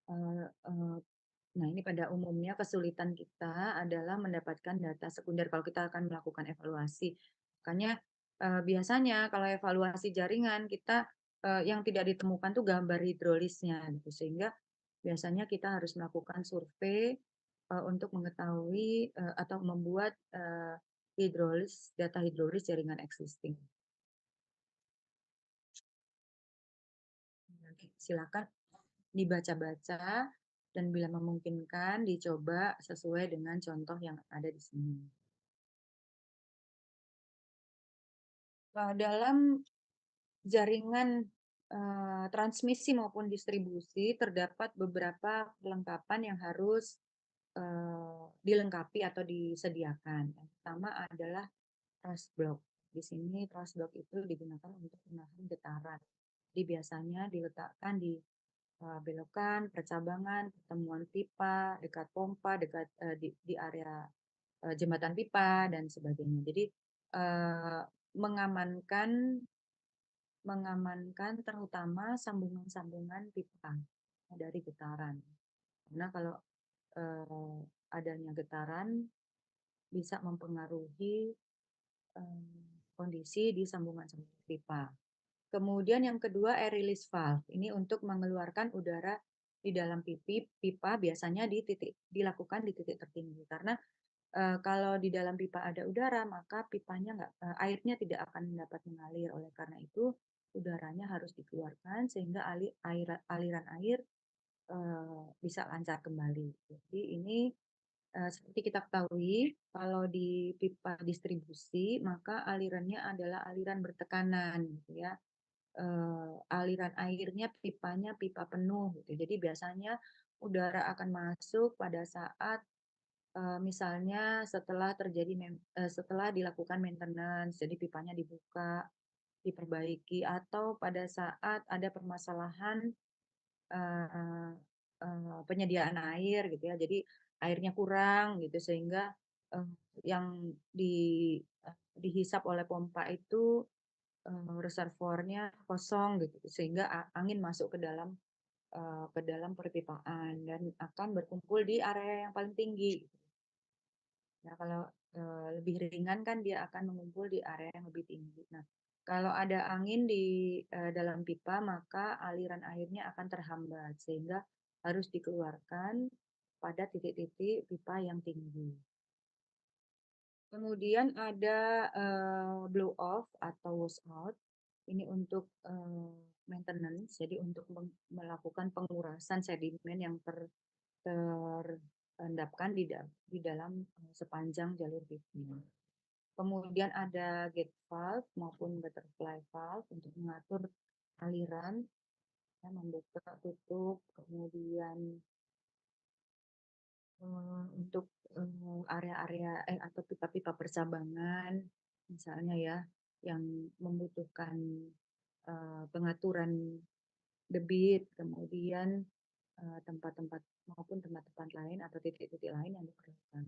eee eee, nah ini pada umumnya kesulitan kita adalah mendapatkan data sekunder kalau kita akan melakukan evaluasi. Makanya, biasanya kalau evaluasi jaringan kita, yang tidak ditemukan tuh gambar hidrolisnya gitu, sehingga biasanya kita harus melakukan survei, untuk mengetahui, atau membuat, data hidrolis jaringan existing. Nanti silakan dibaca-baca dan bila memungkinkan dicoba sesuai dengan contoh yang ada di sini. Dalam jaringan, transmisi maupun distribusi terdapat beberapa perlengkapan yang harus, dilengkapi atau disediakan. Yang pertama adalah truss block. Di sini truss block itu digunakan untuk menahan getaran. Jadi biasanya diletakkan di, belokan, percabangan, pertemuan pipa, dekat pompa, dekat, di area, jembatan pipa dan sebagainya. Jadi, eee, mengamankan mengamankan terutama sambungan-sambungan pipa dari getaran. Karena kalau, adanya getaran bisa mempengaruhi, kondisi di sambungan-sambungan pipa. Kemudian yang kedua air release valve. Ini untuk mengeluarkan udara di dalam pipa biasanya dilakukan di titik tertinggi karena, kalau di dalam pipa ada udara maka pipanya nggak airnya tidak akan dapat mengalir. Oleh karena itu udaranya harus dikeluarkan sehingga aliran air, bisa lancar kembali. Jadi ini, seperti kita ketahui kalau di pipa distribusi maka alirannya adalah aliran bertekanan gitu ya. Aliran airnya pipanya pipa penuh gitu. Jadi biasanya udara akan masuk pada saat, misalnya setelah dilakukan maintenance, jadi pipanya dibuka, diperbaiki, atau pada saat ada permasalahan, eee penyediaan air gitu ya. Jadi airnya kurang gitu sehingga, eee, yang dihisap oleh pompa itu, reservoirnya kosong gitu, sehingga angin masuk ke dalam perpipaan dan akan berkumpul di area yang paling tinggi. Nah, kalau, lebih ringan kan dia akan mengumpul di area yang lebih tinggi. Nah, kalau ada angin di, dalam pipa maka aliran airnya akan terhambat sehingga harus dikeluarkan pada titik-titik pipa yang tinggi. Kemudian ada, blow off atau wash out. Ini untuk, maintenance, jadi untuk melakukan pengurasan sedimen yang terendapkan di dalam, sepanjang jalur pipa. Kemudian ada gate valve maupun butterfly valve untuk mengatur aliran, ya, membuka, tutup, kemudian, untuk, area-area atau pipa-pipa percabangan misalnya ya, yang membutuhkan, pengaturan debit, kemudian, tempat-tempat maupun tempat-tempat lain atau titik-titik lain yang diperlukan.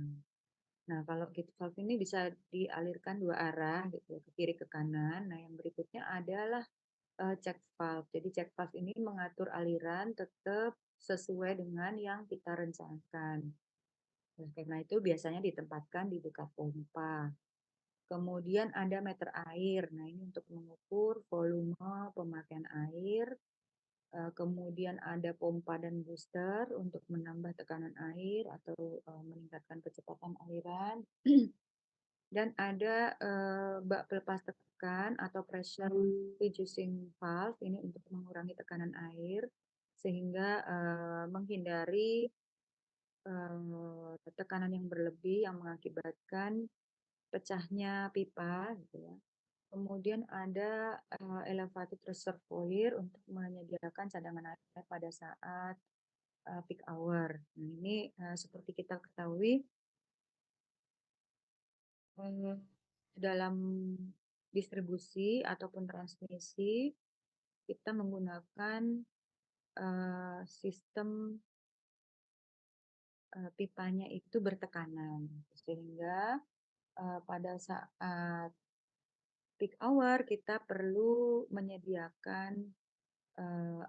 Nah, kalau gate valve ini bisa dialirkan dua arah gitu ya, ke kiri ke kanan. Nah, yang berikutnya adalah, check valve. Jadi check valve ini mengatur aliran tetap sesuai dengan yang kita rencanakan. Oleh karena itu biasanya ditempatkan di dekat pompa. Kemudian ada meter air. Nah, ini untuk mengukur volume pemakaian air. Kemudian ada pompa dan booster untuk menambah tekanan air atau, meningkatkan kecepatan aliran. dan ada bak pelepas tekan atau pressure reducing valve ini untuk mengurangi tekanan air sehingga menghindari tekanan yang berlebih yang mengakibatkan pecahnya pipa gitu ya. Kemudian ada elevated reservoir untuk menyediakan cadangan air pada saat peak hour. Nah, ini seperti kita ketahui eh, dalam distribusi ataupun transmisi kita menggunakan sistem pipanya itu bertekanan sehingga pada saat peak hour kita perlu menyediakan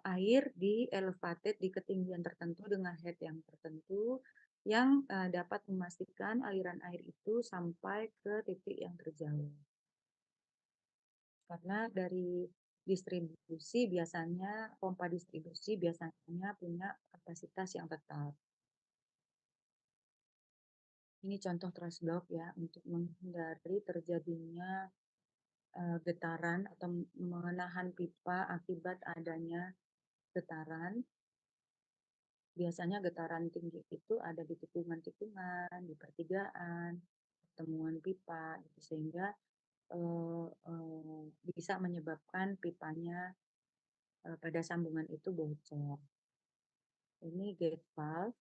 air di elevated di ketinggian tertentu dengan head yang tertentu yang dapat memastikan aliran air itu sampai ke titik yang terjauh. Karena dari distribusi biasanya, pompa distribusi biasanya punya kapasitas yang tetap. Ini contoh thrust block ya, untuk menghindari terjadinya getaran atau menahan pipa akibat adanya getaran. Biasanya getaran tinggi itu ada di tikungan-tikungan, di pertigaan, pertemuan pipa, gitu, sehingga bisa menyebabkan pipanya pada sambungan itu bocor. Ini gate valve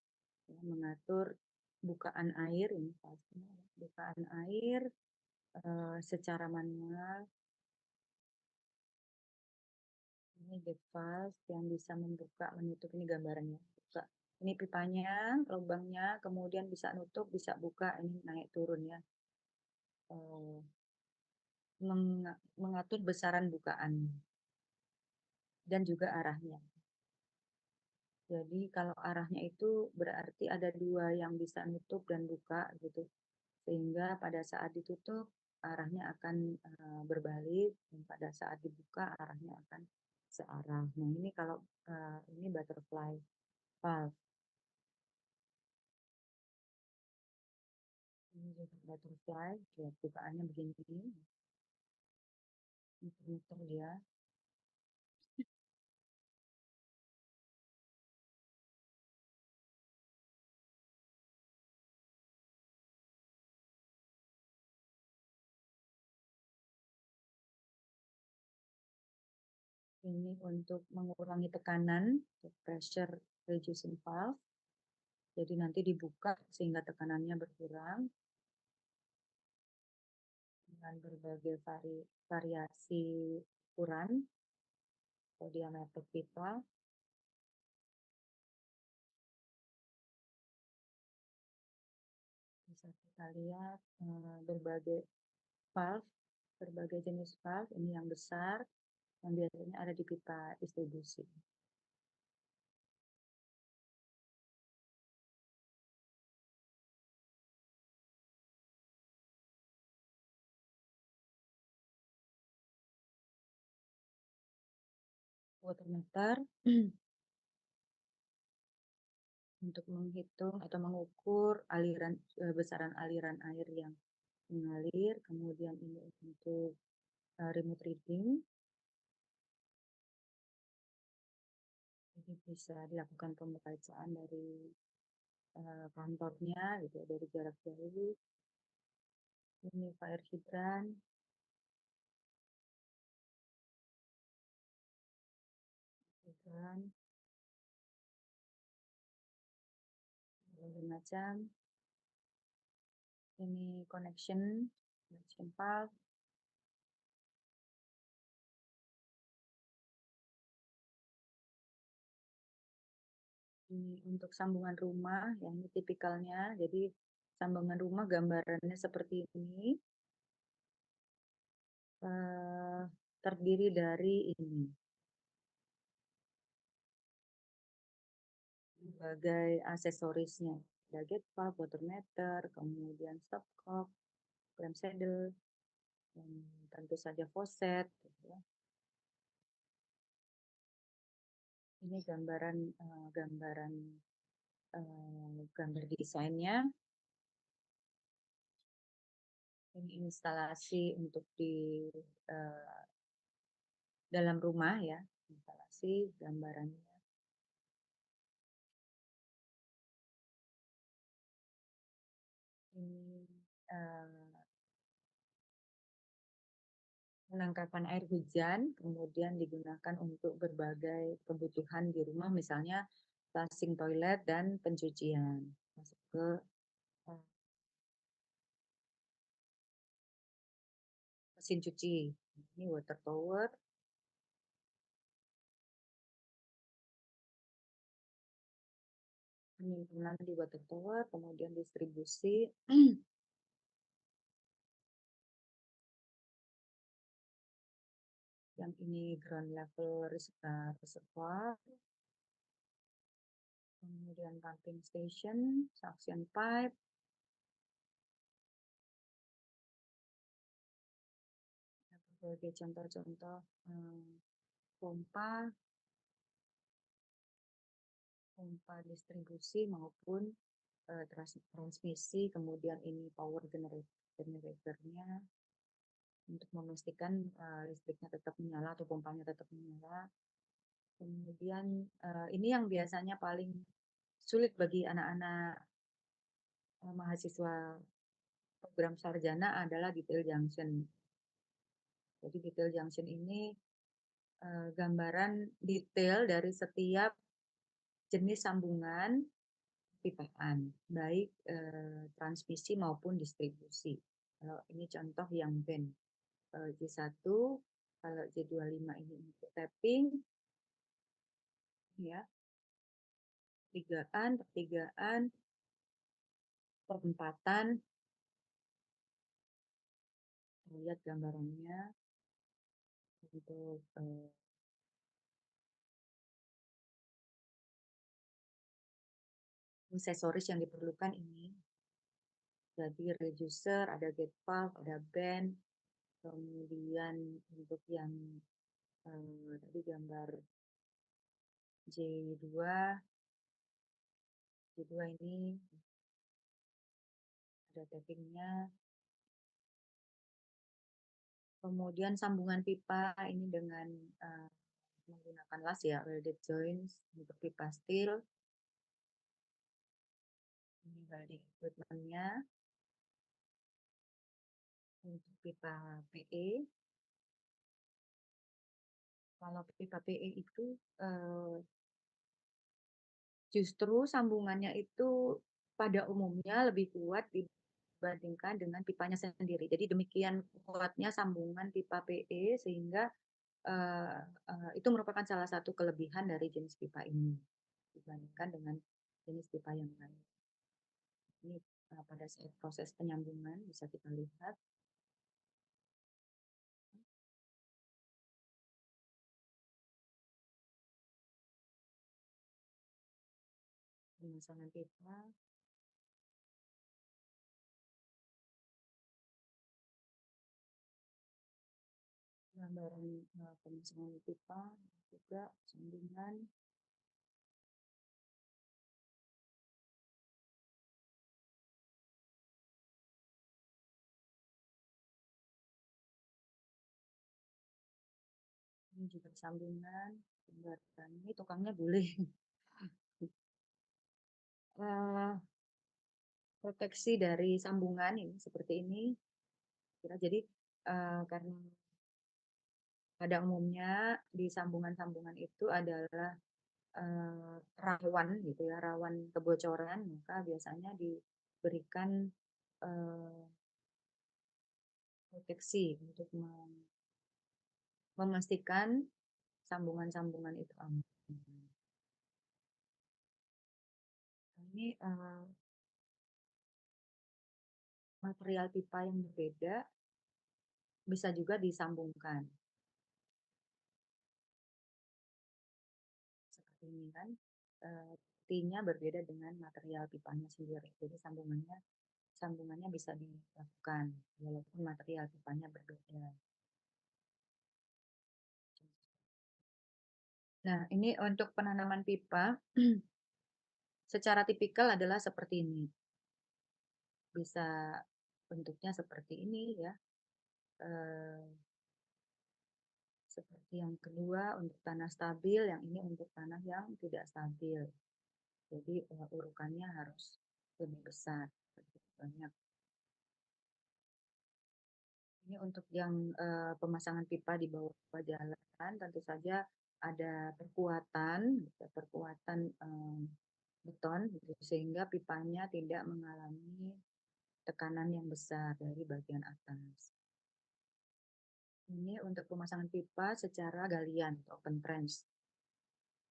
ya, mengatur bukaan air ini valve-nya, bukaan air secara manual. Ini gate valve yang bisa membuka menutup, ini gambarannya. Buka. Ini pipanya, lubangnya, kemudian bisa nutup, bisa buka, ini naik turun ya. Mengatur besaran bukaan dan juga arahnya. Jadi kalau arahnya itu berarti ada dua yang bisa nutup dan buka gitu. Sehingga pada saat ditutup arahnya akan berbalik dan pada saat dibuka arahnya akan searah. Nah, ini kalau ini butterfly valve. Ini juga butterfly, lihat bukaannya begini. Muter-muter dia. Ini untuk mengurangi tekanan, pressure reducing valve. Jadi nanti dibuka sehingga tekanannya berkurang dengan berbagai variasi ukuran atau diameter pipa. Bisa kita lihat berbagai valve, berbagai jenis valve. Ini yang besar, yang biasanya ada di pipa distribusi. Water meter untuk menghitung atau mengukur aliran besaran aliran air yang mengalir. Kemudian ini untuk remote reading. Jadi bisa dilakukan pembacaan dari kantornya gitu dari jarak jauh. Ini fire hydrant, berbagai macam. Ini connection valve. Ini untuk sambungan rumah, yang ini tipikalnya. Jadi sambungan rumah gambarannya seperti ini. Terdiri dari ini. Berbagai aksesorisnya. Ada gate valve, water meter, kemudian stopcock, clamp saddle, dan tentu saja faucet. Gitu ya. Ini gambar desainnya. Ini instalasi untuk di eh, dalam rumah ya, instalasi gambarannya. Ini eh, penangkapan air hujan, kemudian digunakan untuk berbagai kebutuhan di rumah, misalnya flushing toilet dan pencucian. Masuk ke eh, mesin cuci. Ini water tower, penyimpanan di water tower, kemudian distribusi. Yang ini ground level reservoir, kemudian pumping station, suction pipe, berbagai contoh-contoh pompa, pompa distribusi maupun transmisi, kemudian ini power generatornya untuk memastikan listriknya tetap menyala atau pompanya tetap menyala. Kemudian ini yang biasanya paling sulit bagi anak-anak mahasiswa program sarjana adalah detail junction. Jadi detail junction ini gambaran detail dari setiap jenis sambungan pipaan, baik transmisi maupun distribusi. Kalau ini contoh yang band J1, kalau J25 ini untuk tapping, ya, pertigaan, pertigaan, perempatan, lihat gambarannya untuk aksesoris yang diperlukan ini. Jadi reducer, ada gate valve, ada band, kemudian untuk yang tadi gambar J2, J2 ini ada tappingnya. Kemudian sambungan pipa ini dengan menggunakan las ya, welded joints untuk pipa steel. Ini welding equipmentnya untuk pipa PE. Kalau pipa PE itu justru sambungannya itu pada umumnya lebih kuat dibandingkan dengan pipanya sendiri. Jadi demikian kuatnya sambungan pipa PE sehingga uh, itu merupakan salah satu kelebihan dari jenis pipa ini dibandingkan dengan jenis pipa yang lain. Ini pada saat proses penyambungan bisa kita lihat. Pemasangan pipa, gambaran pemasangan pipa, juga sambungan. Ini juga sambungan, gambaran ini tukangnya boleh. Proteksi dari sambungan ini seperti ini. Jadi karena pada umumnya di sambungan-sambungan itu adalah rawan gitu ya, rawan kebocoran, maka biasanya diberikan proteksi untuk memastikan sambungan-sambungan itu aman. Ini material pipa yang berbeda bisa juga disambungkan seperti ini kan. T-nya berbeda dengan material pipanya sendiri. Jadi sambungannya bisa dilakukan walaupun material pipanya berbeda. Nah, ini untuk penanaman pipa secara tipikal adalah seperti ini. Bisa bentuknya seperti ini ya. Eh, Seperti yang kedua untuk tanah stabil, yang ini untuk tanah yang tidak stabil. Jadi urukannya harus lebih besar, lebih banyak. Ini untuk yang pemasangan pipa di bawah jalan, tentu saja ada perkuatan, gitu, perkuatan beton, gitu, sehingga pipanya tidak mengalami tekanan yang besar dari bagian atas. Ini untuk pemasangan pipa secara galian, open trench,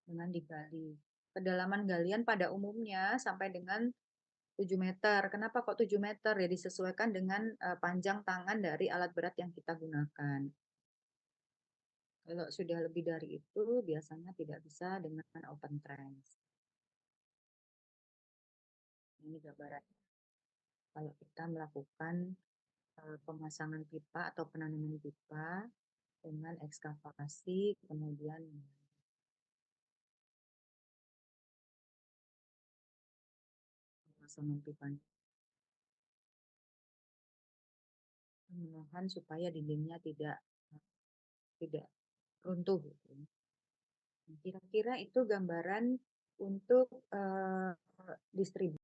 dengan digali. Kedalaman galian pada umumnya sampai dengan 7 meter. Kenapa kok 7 meter? Ya disesuaikan dengan panjang tangan dari alat berat yang kita gunakan. Kalau sudah lebih dari itu, biasanya tidak bisa dengan open trench. Ini gambaran kalau kita melakukan pemasangan pipa atau penanaman pipa dengan ekskavasi, kemudian pemasangan pipa, menahan supaya dindingnya tidak runtuh. Gitu. Kira-kira itu gambaran untuk distribusi